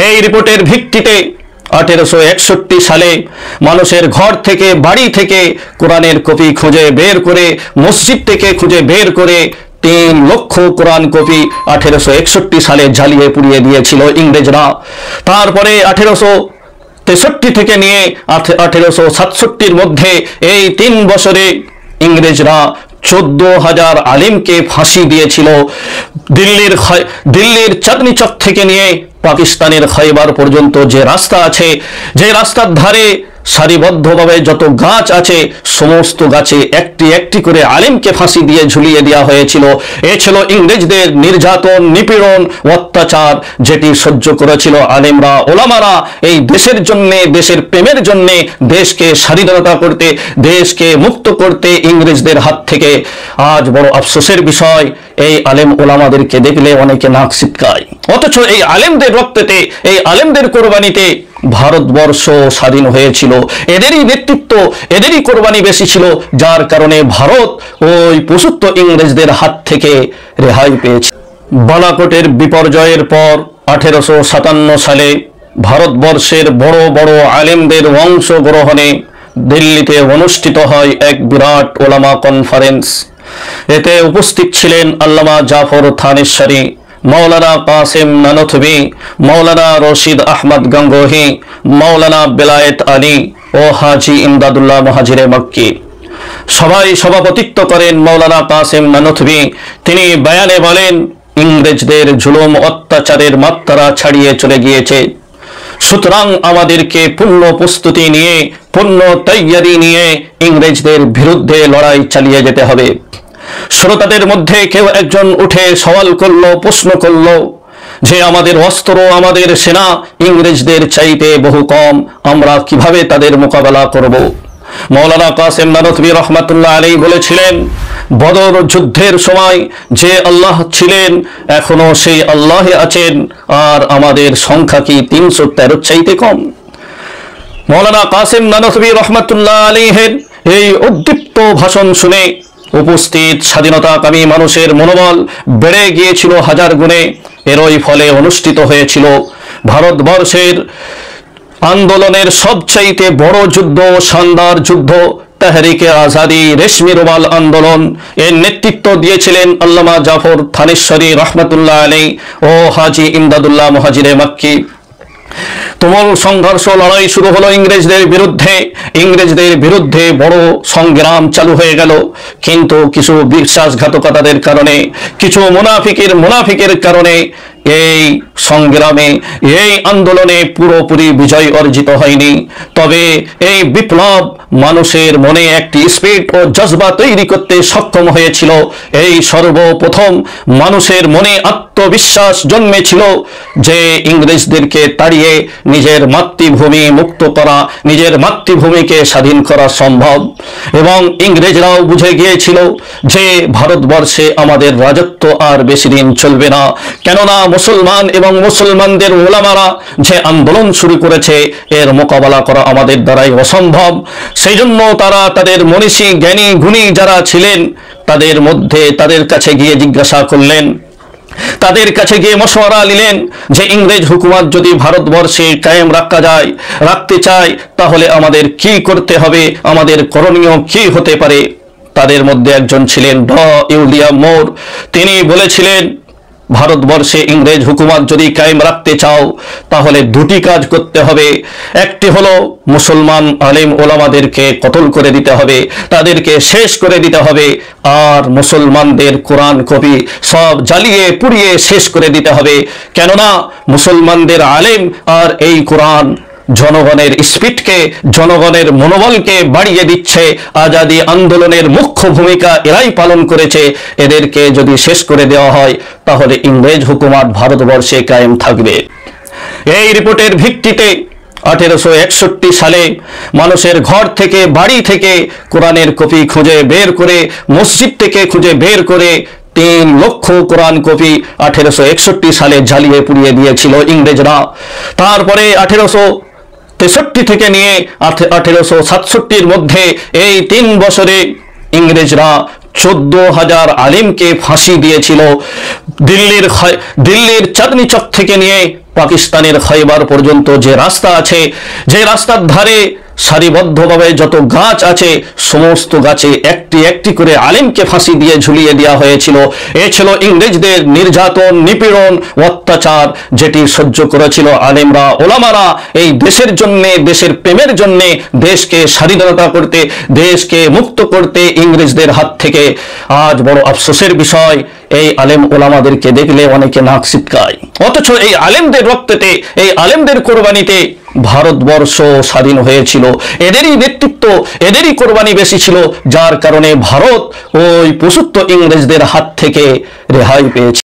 এই রিপোর্টের ভিত্তিতে 1861 সালে মানুষের ঘর থেকে বাড়ি থেকে কোরআনের কপি খুঁজে বের করে, মসজিদ থেকে খুঁজে বের করে 3 লক্ষ কোরআন কপি 1861 সালে জ্বালিয়ে পুড়িয়ে দিয়েছিল ইংরেজরা। তারপরে 1863 থেকে নিয়ে 1867 মধ্যে এই 3 বছরে ইংরেজরা 14,000 আলিমকে ফাঁসি দিয়েছিল। দিল্লির চাঁদনি চক থেকে নিয়ে পাকিস্তানের খৈবার পর্যন্ত যে রাস্তা আছে, যে রাস্তার ধারে সারিবদ্ধভাবে যত গাছ আছে, সমস্ত গাছে একটি একটি করে আলিমকে ফাঁসি দিয়ে ঝুলিয়ে দেওয়া হয়েছিল। এ ছিল ইংরেজদের নির্যাতন, নিপীড়ন, অত্যাচার, যেটি সহ্য করেছিল আলেমরা, ওলামারা এই দেশের জন্য, দেশের প্রেমের জন্য, দেশকে স্বাধীনতা করতে, দেশকে মুক্ত করতে ইংরেজদের হাত থেকে। আজ বড় আফসোসের বিষয়, এই আলেম ওলামাদেরকে দেখলে অনেকে নাক ছিটকায়, অথচ এই আলেমদের রক্তেতে, এই আলেমদের কোরবানিতে ভারতবর্ষ স্বাধীন হয়েছিল। এদেরই নেতৃত্ব, এদেরই কোরবানি বেশি ছিল, যার কারণে ভারত ওই পশুত্ব ইংরেজদের হাত থেকে রেহাই পেয়েছে। বালাকোটের বিপর্যয়ের পর 1857 সালে ভারতবর্ষের বড় বড় আলেমদের অংশগ্রহণে দিল্লিতে অনুষ্ঠিত হয় এক বিরাট ওলামা কনফারেন্স। এতে উপস্থিত ছিলেন আল্লামা জাফর থানেশ্বরী, মৌলানা কাসেম নানথবি, মৌলানা রশিদ আহমদ গঙ্গোহী, মৌলানা বেলায়েত আলী ও হাজি ইমদাদুল্লাহ মুহাজিরে মক্কি। সবাই সভাপতিত্ব করেন মৌলানা কাসেম নানথবি। তিনি বয়ানে বলেন, ইংরেজদের জুলুম অত্যাচারের মাত্রা ছাড়িয়ে চলে গিয়েছে, সুতরাং আমাদেরকে পূর্ণ প্রস্তুতি নিয়ে, পূর্ণ তৈয়ারি নিয়ে ইংরেজদের বিরুদ্ধে লড়াই চালিয়ে যেতে হবে। শ্রোতাদের মধ্যে কেউ একজন উঠে সওয়াল করলো, প্রশ্ন করলো যে আমাদের অস্ত্র, আমাদের সেনা ইংরেজদের চাইতে বহু কম, আমরা কিভাবে তাদের মোকাবেলা করব? মৌলানা কাসেম নানথবি রহমাতুল্লাহ আলাইহি বলেছিলেন, বদর যুদ্ধের সময় যে আল্লাহ ছিলেন এখনো সেই আল্লাহ আছেন, আর আমাদের সংখ্যা কি 313 চাইতে কম? মৌলানা কাসেম নানথবি রহমাতুল্লাহ আলাইহির এই উদ্দীপ্ত ভাষণ শুনে উপস্থিত স্বাধীনতাকামী মানুষের মনোবল বেড়ে গিয়েছিল হাজার গুণে। এরই ফলে অনুষ্ঠিত হয়েছিল ভারতবর্ষের আন্দোলনের সবচাইতে বড় যুদ্ধ, শানদার যুদ্ধ, তাহরিকে আজাদি, রেশমি রুমাল আন্দোলন। এর নেতৃত্ব দিয়েছিলেন আল্লামা জাফর থানেশ্বরী রহমাতুল্লাহ আলাইহি ও হাজি ইমদাদুল্লাহ মুহাজিরে মক্কি। তুমুল সংঘর্ষ, লড়াই শুরু হলো ইংরেজদের বিরুদ্ধে। ইংরেজদের বিরুদ্ধে বড় সংগ্রাম চালু হয়ে গেল, কিন্তু কিছু বিশ্বাসঘাতকতাদের কারণে, কিছু মুনাফিকের কারণে এই সংগ্রামে, এই আন্দোলনে পুরোপুরি বিজয় অর্জিত হয়নি। তবে এই বিপ্লব মানুষের মনে একটি স্পিরিট ও জজবা তৈরি করতে সক্ষম হয়েছিল। এই সর্বপ্রথম মানুষের মনে আত্মবিশ্বাস জন্মেছিল যে ইংরেজদেরকে তাড়িয়ে নিজের মাতৃভূমি মুক্ত করা, নিজের মাতৃভূমিকে স্বাধীন করা সম্ভব। এবং ইংরেজরাও বুঝে গিয়েছিল যে ভারতবর্ষে আমাদের রাজত্ব আর বেশি দিন চলবে না, কেননা মুসলমান এবং মুসলমানদের ওলামারা যে আন্দোলন শুরু করেছে এর মোকাবেলা করা আমাদের দ্বারাই অসম্ভব। সেই জন্য তারা তাদের মনীষী, জ্ঞানী, গুণী যারা ছিলেন তাদের কাছে গিয়ে জিজ্ঞাসা করলেন, তাদের কাছে গিয়ে মশওয়ারা নিলেন যে ইংরেজ হুকুমত যদি ভারতবর্ষে কায়েম রাখতে চায় তাহলে আমাদের কি করতে হবে, আমাদের করণীয় কি হতে পারে। তাদের মধ্যে একজন ছিলেন ড ইউলিয়াম মোর। তিনি বলেছিলেন, ভারতবর্ষে ইংরেজ হুকুমত যদি কায়েম রাখতে চাও তাহলে দুটি কাজ করতে হবে। একটি হলো মুসলমান আলেম ওলামাদেরকে কতল করে দিতে হবে, তাদেরকে শেষ করে দিতে হবে, আর মুসলমানদের কোরআন কপি সব জ্বালিয়ে পুড়িয়ে শেষ করে দিতে হবে। কেননা মুসলমানদের আলেম আর এই কোরআন জনগণের স্পিরিটকে, জনগণের মনোবলকে বাড়িয়ে দিচ্ছে। আজাদি আন্দোলনের মুখ্য ভূমিকা এরাই পালন করেছে। এদেরকে যদি শেষ করে দেওয়া হয় তাহলে ইংরেজ হুকুমত ভারতবর্ষে কায়েম থাকবে। এই রিপোর্টের ভিত্তিতে 1861 সালে মানুষের ঘর থেকে, বাড়ি থেকে কোরআনের কপি খুঁজে বের করে, মসজিদ থেকে খুঁজে বের করে 3 লক্ষ কোরআন কপি 1861 সালে জ্বালিয়ে পুড়িয়ে দিয়েছিল ইংরেজরা। তারপরে 1863 থেকে নিয়ে 1867 মধ্যে এই 3 বছরে ইংরেজরা 14,000 আলিমকে ফাঁসি দিয়েছিল। দিল্লির চাঁদনি চক থেকে নিয়ে পাকিস্তানের খৈবার পর্যন্ত যে রাস্তা আছে, যে রাস্তার ধারে সারিবদ্ধভাবে যত গাছ আছে সমস্ত গাছে একটি একটি করে আলেমকে ফাঁসি দিয়ে ঝুলিয়ে দেওয়া হয়েছিল। এ ছিল ইংরেজদের নির্যাতন, নিপীড়ন, অত্যাচার, যেটি সহ্য করেছিল আলেমরা, ওলামারা এই দেশের জন্য, দেশের প্রেমের জন্য, দেশকে স্বাধীনতা করতে, দেশকে মুক্ত করতে ইংরেজদের হাত থেকে। আজ বড় আফসোসের বিষয়, এই আলেম ওলামাদেরকে দেখলে অনেকে নাক ছিটকায়, অথচ এই আলেমদের রক্তেতে, এই আলেমদের কোরবানিতে ভারতবর্ষ স্বাধীন হয়েছিল। এদেরই নেতৃত্ব, এদেরই কোরবানি বেশি ছিল, যার কারণে ভারত ওই পশুত্ব ইংরেজদের হাত থেকে রেহাই পেয়েছে।